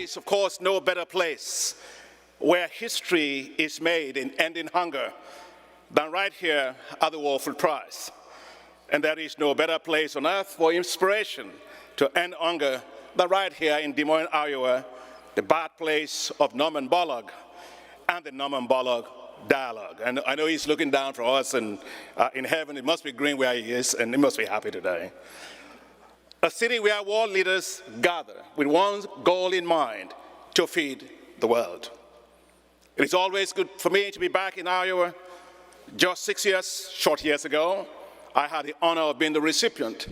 is, of course, no better place where history is made in ending hunger than right here at the World Food Prize. And there is no better place on earth for inspiration to end hunger than right here in Des Moines, Iowa, the birthplace of Norman Borlaug and the Norman Borlaug Dialogue. And I know he's looking down for us and in heaven. It must be green where he is, and he must be happy today. A city where world leaders gather with one goal in mind: to feed the world. It is always good for me to be back in Iowa. Just 6 short years ago, I had the honor of being the recipient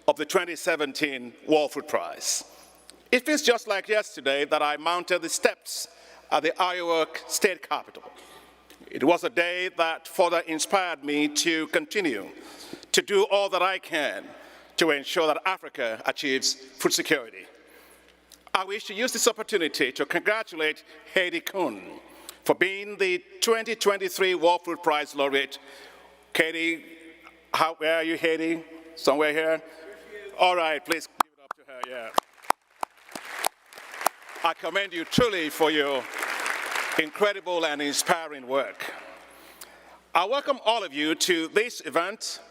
of the 2017 World Food Prize. It feels just like yesterday that I mounted the steps at the Iowa State Capitol. It was a day that further inspired me to continue to do all that I can to ensure that Africa achieves food security. I wish to use this opportunity to congratulate Heidi Kuhn for being the 2023 World Food Prize laureate. Katie, where are you, Heidi? Somewhere here? All right, please give it up to her, yeah. I commend you truly for your incredible and inspiring work. I welcome all of you to this event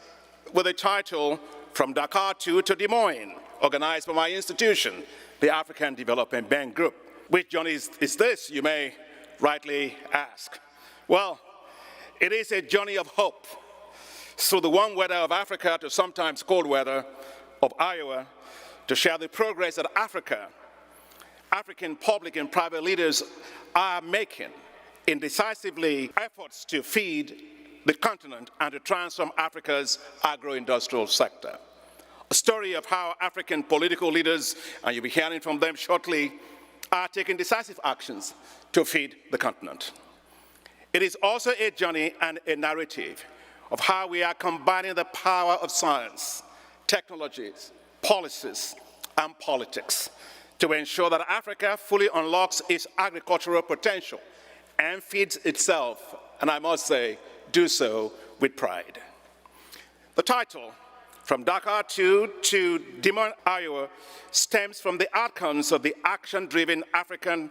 with the title From Dakar to Des Moines, organized by my institution, the African Development Bank Group. Which journey is this, you may rightly ask? Well, it is a journey of hope through the warm weather of Africa to sometimes cold weather of Iowa, to share the progress that African public and private leaders are making in decisively efforts to feed the continent and to transform Africa's agro-industrial sector. A story of how African political leaders, and you'll be hearing from them shortly, are taking decisive actions to feed the continent. It is also a journey and a narrative of how we are combining the power of science, technologies, policies, and politics to ensure that Africa fully unlocks its agricultural potential and feeds itself, and I must say, do so with pride. The title, From Dakar to Des Moines, Iowa, stems from the outcomes of the action-driven African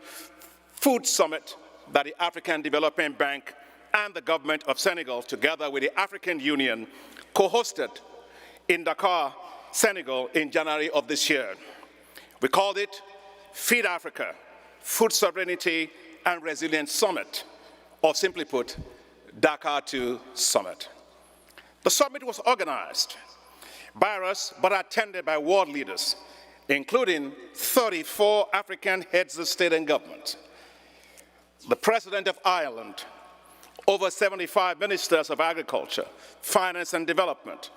Food Summit that the African Development Bank and the government of Senegal, together with the African Union, co-hosted in Dakar, Senegal, in January of this year. We called it Feed Africa, Food Sovereignty and Resilience Summit, or simply put, Dakar 2 Summit. The summit was organized by us, but attended by world leaders, including 34 African heads of state and government, the President of Ireland, over 75 ministers of agriculture, finance and development,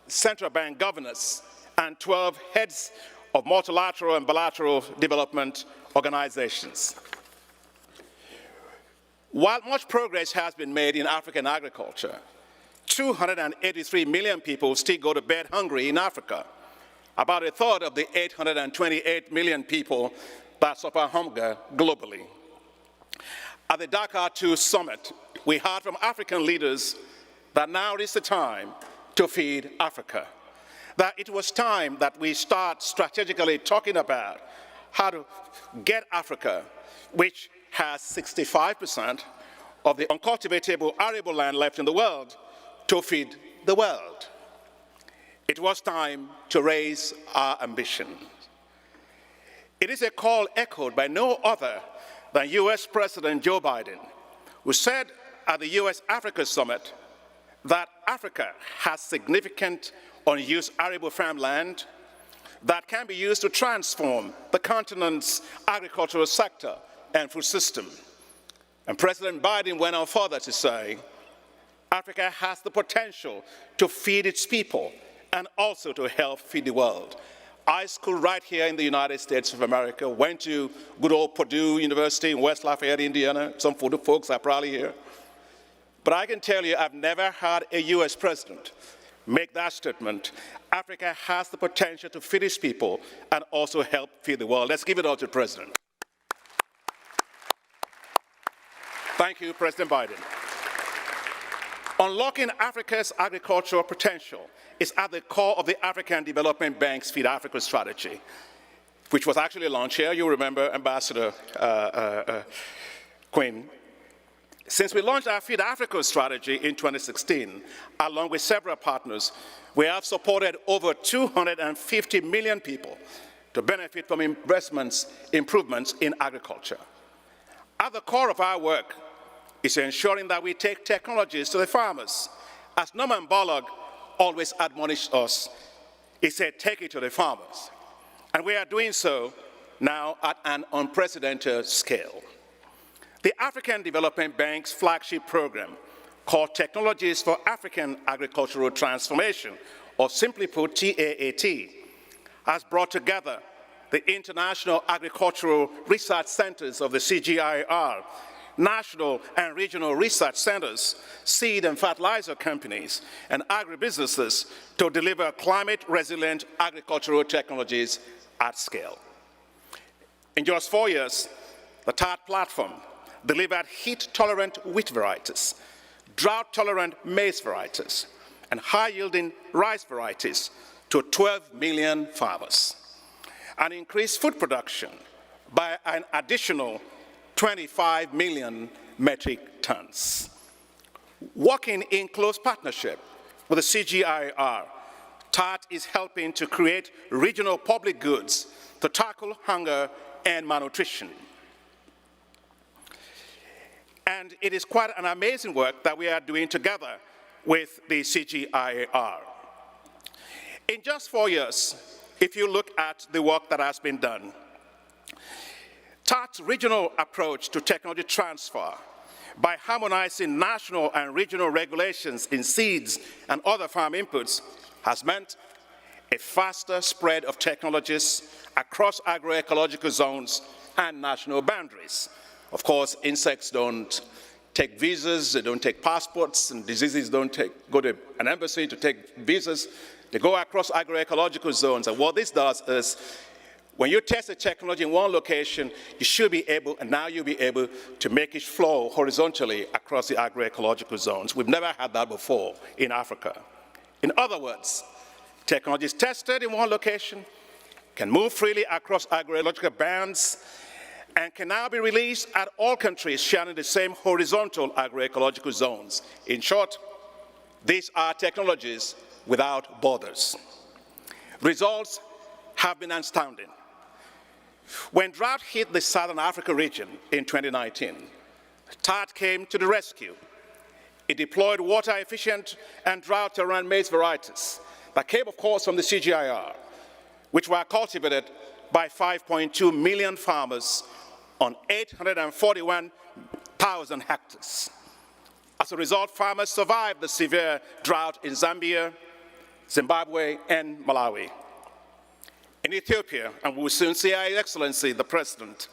central bank governors, and 12 heads of multilateral and bilateral development organizations. While much progress has been made in African agriculture, 283 million people still go to bed hungry in Africa. About a third of the 828 million people that suffer hunger globally. At the Dakar 2 Summit, we heard from African leaders that now is the time to feed Africa. That it was time that we start strategically talking about how to get Africa, which has 65% of the uncultivatable arable land left in the world, to feed the world. It was time to raise our ambition. It is a call echoed by no other than US President Joe Biden, who said at the US-Africa Summit that Africa has significant unused arable farmland that can be used to transform the continent's agricultural sector and food system. And President Biden went on further to say, Africa has the potential to feed its people and also to help feed the world. I schooled right here in the United States of America, went to good old Purdue University in West Lafayette, Indiana. Some folks are probably here. But I can tell you, I've never had a US president make that statement. Africa has the potential to feed its people and also help feed the world. Let's give it all to the President. Thank you, President Biden. Unlocking Africa's agricultural potential is at the core of the African Development Bank's Feed Africa strategy. which was actually launched here. You remember Ambassador Quinn. Since we launched our Feed Africa strategy in 2016, along with several partners, we have supported over 250 million people to benefit from improvements in agriculture. At the core of our work is ensuring that we take technologies to the farmers. As Norman Borlaug always admonished us, he said, take it to the farmers. And we are doing so now at an unprecedented scale. The African Development Bank's flagship program, called Technologies for African Agricultural Transformation, or simply put, TAAT, has brought together the International Agricultural Research Centers of the CGIAR, national and regional research centers, seed and fertilizer companies, and agribusinesses to deliver climate-resilient agricultural technologies at scale. In just 4 years, the TAAT platform delivered heat-tolerant wheat varieties, drought-tolerant maize varieties, and high-yielding rice varieties to 12 million farmers, and increased food production by an additional 25 million metric tons. Working in close partnership with the CGIAR, TAAT is helping to create regional public goods to tackle hunger and malnutrition. And it is quite an amazing work that we are doing together with the CGIAR. In just 4 years, if you look at the work that has been done, TAAT's regional approach to technology transfer by harmonizing national and regional regulations in seeds and other farm inputs has meant a faster spread of technologies across agroecological zones and national boundaries. Of course, insects don't take visas, they don't take passports, and diseases don't go to an embassy to take visas. They go across agroecological zones, and what this does is, when you test a technology in one location, you should be able, and now you'll be able to make it flow horizontally across the agroecological zones. We've never had that before in Africa. In other words, technologies tested in one location can move freely across agroecological bands and can now be released at all countries sharing the same horizontal agroecological zones. In short, these are technologies without borders. Results have been astounding. When drought hit the Southern Africa region in 2019, TAAT came to the rescue. It deployed water-efficient and drought-tolerant maize varieties that came, of course, from the CGIAR, which were cultivated by 5.2 million farmers on 841,000 hectares. As a result, farmers survived the severe drought in Zambia, Zimbabwe, and Malawi. In Ethiopia, and we will soon see Her Excellency the President,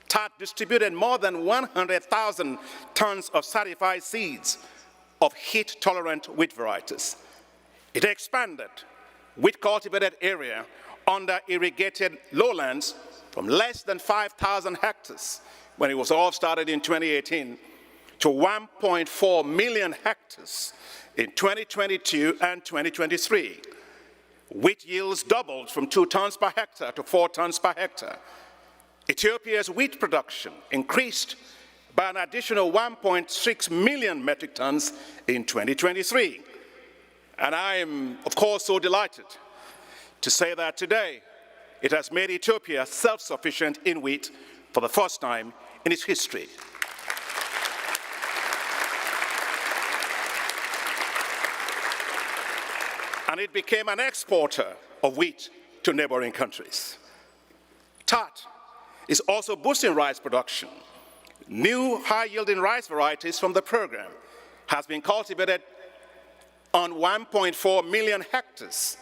TAAT distributed more than 100,000 tons of certified seeds of heat-tolerant wheat varieties. It expanded wheat cultivated area under irrigated lowlands from less than 5,000 hectares when it was all started in 2018 to 1.4 million hectares in 2022 and 2023. Wheat yields doubled from 2 tons per hectare to 4 tons per hectare. Ethiopia's wheat production increased by an additional 1.6 million metric tons in 2023. And I am, of course, so delighted to say that today it has made Ethiopia self-sufficient in wheat for the first time in its history. And it became an exporter of wheat to neighboring countries. TAAT is also boosting rice production. New high-yielding rice varieties from the program has been cultivated on 1.4 million hectares,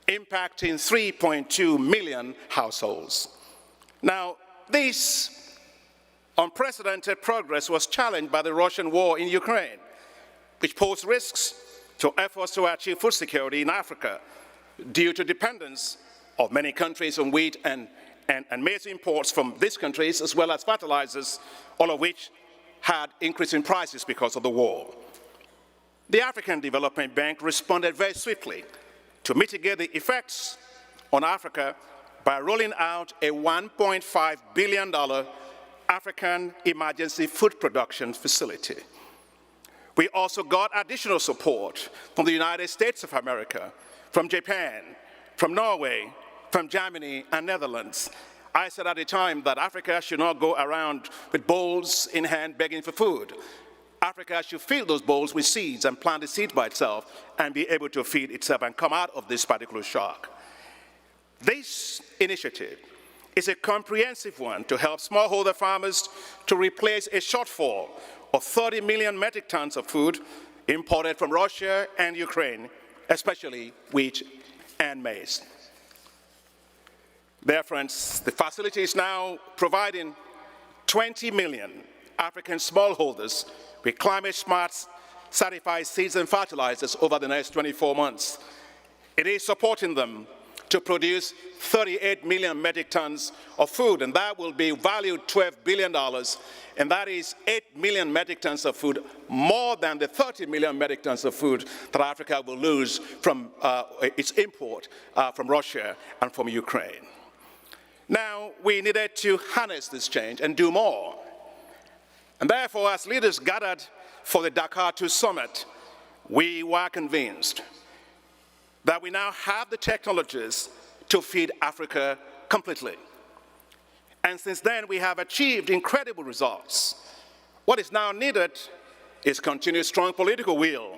impacting 3.2 million households. Now, this unprecedented progress was challenged by the Russian war in Ukraine, which posed risks to efforts to achieve food security in Africa due to dependence of many countries on wheat and maize imports from these countries, as well as fertilizers, all of which had increasing prices because of the war. The African Development Bank responded very swiftly to mitigate the effects on Africa by rolling out a $1.5 billion African emergency food production facility. We also got additional support from the United States of America, from Japan, from Norway, from Germany and Netherlands. I said at the time that Africa should not go around with bowls in hand begging for food. Africa should fill those bowls with seeds and plant the seed by itself and be able to feed itself and come out of this particular shock. This initiative is a comprehensive one to help smallholder farmers to replace a shortfall of 30 million metric tons of food imported from Russia and Ukraine, especially wheat and maize. Dear friends, the facility is now providing 20 million African smallholders with climate-smart certified seeds and fertilizers over the next 24 months. It is supporting them to produce 38 million metric tons of food, and that will be valued $12 billion, and that is 8 million metric tons of food, more than the 30 million metric tons of food that Africa will lose from its import from Russia and from Ukraine. Now, we needed to harness this change and do more. And therefore, as leaders gathered for the Dakar 2 summit, we were convinced that we now have the technologies to feed Africa completely. And since then, we have achieved incredible results. What is now needed is continued strong political will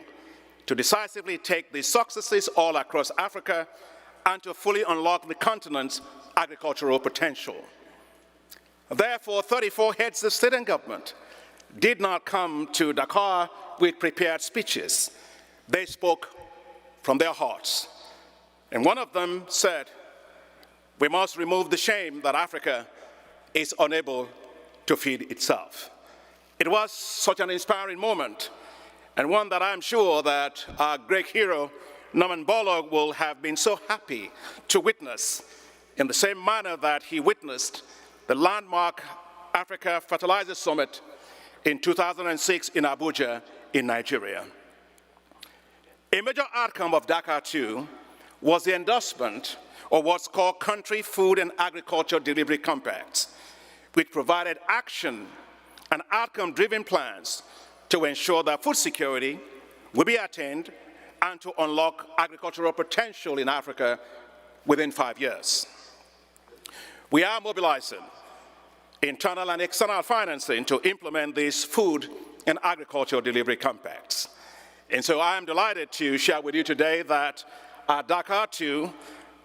to decisively take these successes all across Africa and to fully unlock the continent's agricultural potential. Therefore, 34 heads of state and government did not come to Dakar with prepared speeches. They spoke from their hearts. And one of them said, we must remove the shame that Africa is unable to feed itself. It was such an inspiring moment, and one that I'm sure that our great hero, Norman Borlaug, will have been so happy to witness in the same manner that he witnessed the landmark Africa Fertilizer Summit in 2006 in Abuja, in Nigeria. A major outcome of Dakar 2 was the endorsement of what's called Country Food and Agriculture Delivery Compacts, which provided action and outcome-driven plans to ensure that food security will be attained and to unlock agricultural potential in Africa within 5 years. We are mobilizing internal and external financing to implement these food and agricultural delivery compacts. And so I am delighted to share with you today that at Dakar 2,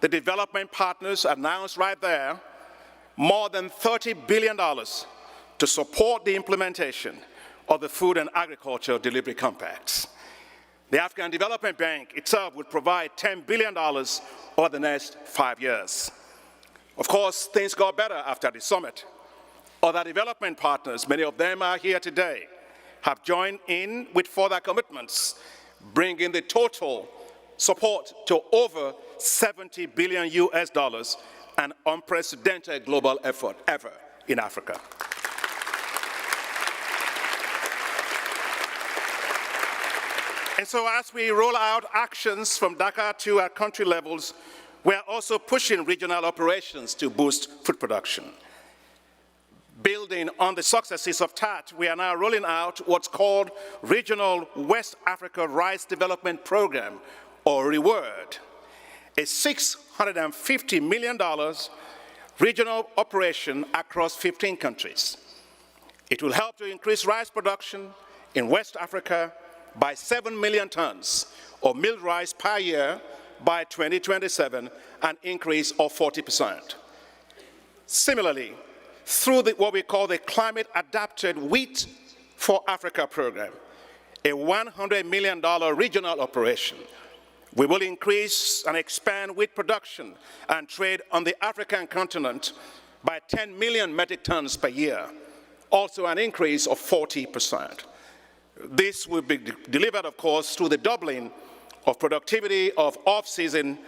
the development partners announced right there more than $30 billion to support the implementation of the food and agricultural delivery compacts. The African Development Bank itself would provide $10 billion over the next 5 years. Of course, things got better after the summit. Other development partners, many of them are here today, have joined in with further commitments, bringing the total support to over $70 billion US, an unprecedented global effort ever in Africa. And so as we roll out actions from Dakar to our country levels, we are also pushing regional operations to boost food production. Building on the successes of TAT, we are now rolling out what's called Regional West Africa Rice Development Program, or REWARD, a $650 million regional operation across 15 countries. It will help to increase rice production in West Africa by 7 million tons of milled rice per year by 2027, an increase of 40%. Similarly, through what we call the Climate Adapted Wheat for Africa program, a $100 million regional operation, we will increase and expand wheat production and trade on the African continent by 10 million metric tons per year, also an increase of 40%. This will be delivered, of course, through the doubling of productivity of off-season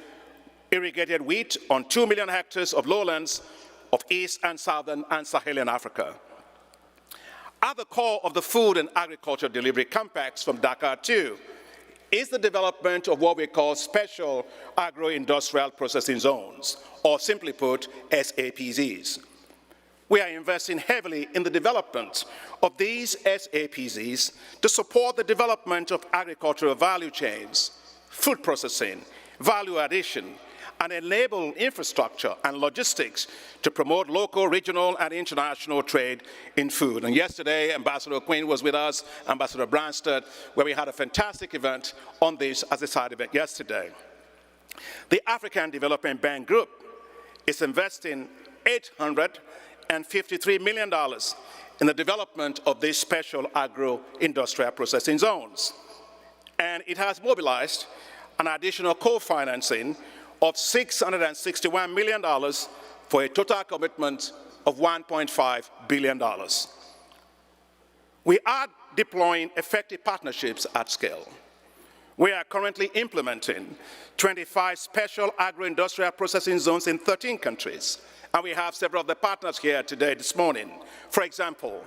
irrigated wheat on 2 million hectares of lowlands of East and Southern and Sahelian Africa. At the core of the food and agriculture delivery compacts from Dakar 2 is the development of what we call special agro-industrial processing zones, or simply put, SAPZs. We are investing heavily in the development of these SAPZs to support the development of agricultural value chains, food processing, value addition, and enable infrastructure and logistics to promote local, regional, and international trade in food. And yesterday, Ambassador Quinn was with us, Ambassador Branstad, where we had a fantastic event on this as a side event yesterday. The African Development Bank Group is investing $853 million in the development of these special agro-industrial processing zones. And it has mobilized an additional co-financing of $661 million for a total commitment of $1.5 billion. We are deploying effective partnerships at scale. We are currently implementing 25 special agro-industrial processing zones in 13 countries, and we have several of the partners here today, this morning. For example,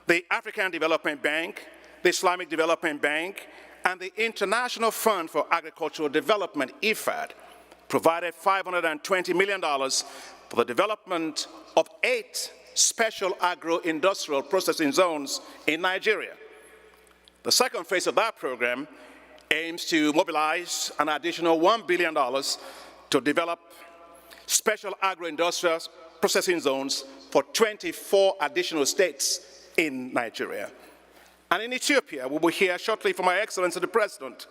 the African Development Bank, the Islamic Development Bank, and the International Fund for Agricultural Development, IFAD, provided $520 million for the development of 8 special agro-industrial processing zones in Nigeria. The second phase of that program aims to mobilize an additional $1 billion to develop special agro-industrial processing zones for 24 additional states in Nigeria. And in Ethiopia, we will hear shortly from my Excellency the President,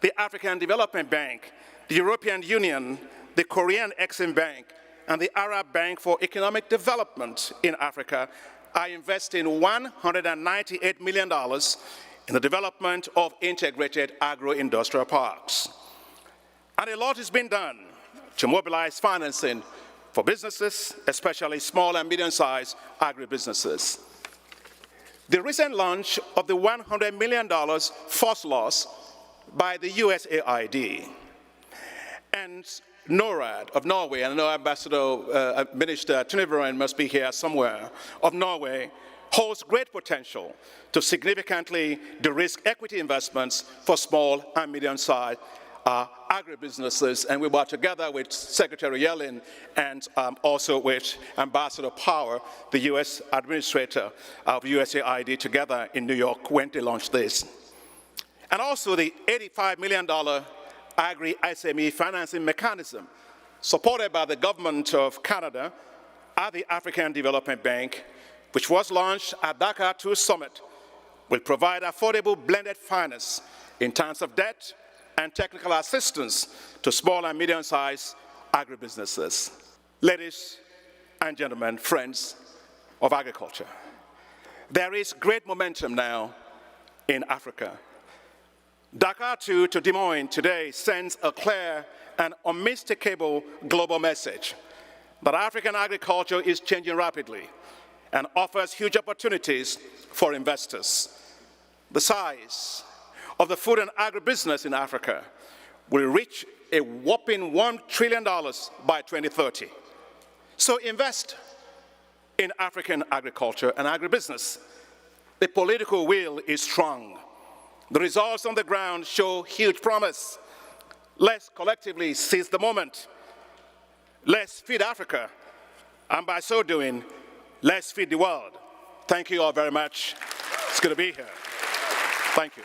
the African Development Bank, the European Union, the Korean Exim Bank, and the Arab Bank for Economic Development in Africa are investing $198 million in the development of integrated agro-industrial parks. And a lot has been done to mobilize financing for businesses, especially small and medium-sized agribusinesses. The recent launch of the $100 million first loss by the USAID and NORAD of Norway, and I know Ambassador Minister Tuniveren must be here somewhere, of Norway, holds great potential to significantly de-risk equity investments for small and medium-sized agribusinesses. And we were together with Secretary Yellen and also with Ambassador Power, the US administrator of USAID, together in New York when they launched this. And also the $85 million Agri-SME financing mechanism supported by the government of Canada at the African Development Bank, which was launched at Dakar 2 Summit, will provide affordable blended finance in terms of debt and technical assistance to small and medium-sized agribusinesses. Ladies and gentlemen, friends of agriculture, there is great momentum now in Africa. Dakar 2 to Des Moines today sends a clear and unmistakable global message that African agriculture is changing rapidly and offers huge opportunities for investors. The size of the food and agribusiness in Africa will reach a whopping $1 trillion by 2030. So invest in African agriculture and agribusiness. The political will is strong. The results on the ground show huge promise. Let's collectively seize the moment. Let's feed Africa, and by so doing, let's feed the world. Thank you all very much. It's good to be here. Thank you.